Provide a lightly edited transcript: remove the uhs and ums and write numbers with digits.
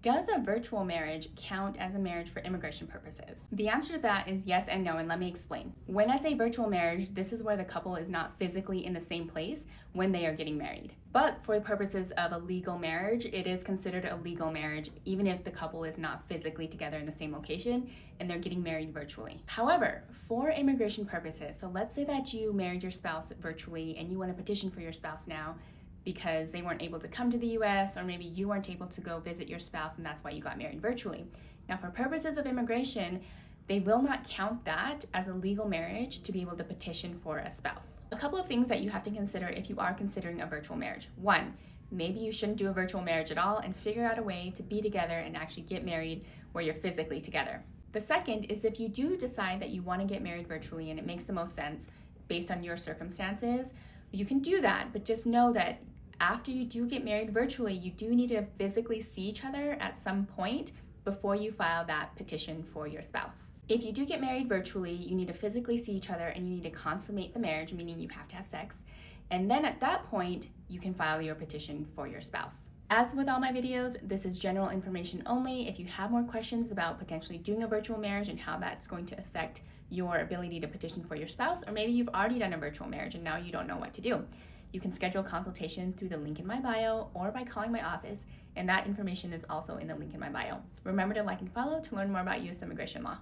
Does a virtual marriage count as a marriage for immigration purposes? The answer to that is yes and no, and let me explain. When I say virtual marriage, this is where the couple is not physically in the same place when they are getting married. But for the purposes of a legal marriage, it is considered a legal marriage even if the couple is not physically together in the same location and they're getting married virtually. However, for immigration purposes, so let's say that you married your spouse virtually and you want to petition for your spouse now because they weren't able to come to the US, or maybe you weren't able to go visit your spouse and that's why you got married virtually. Now, for purposes of immigration, they will not count that as a legal marriage to be able to petition for a spouse. A couple of things that you have to consider if you are considering a virtual marriage. One, maybe you shouldn't do a virtual marriage at all and figure out a way to be together and actually get married where you're physically together. The second is if you do decide that you want to get married virtually and it makes the most sense based on your circumstances, you can do that, but just know that after you do get married virtually, you do need to physically see each other at some point before you file that petition for your spouse. If you do get married virtually, you need to physically see each other and you need to consummate the marriage, meaning you have to have sex. And then at that point, you can file your petition for your spouse. As with all my videos, this is general information only. If you have more questions about potentially doing a virtual marriage and how that's going to affect your ability to petition for your spouse, or maybe you've already done a virtual marriage and now you don't know what to do, you can schedule a consultation through the link in my bio or by calling my office, and that information is also in the link in my bio. Remember to like and follow to learn more about U.S. immigration law.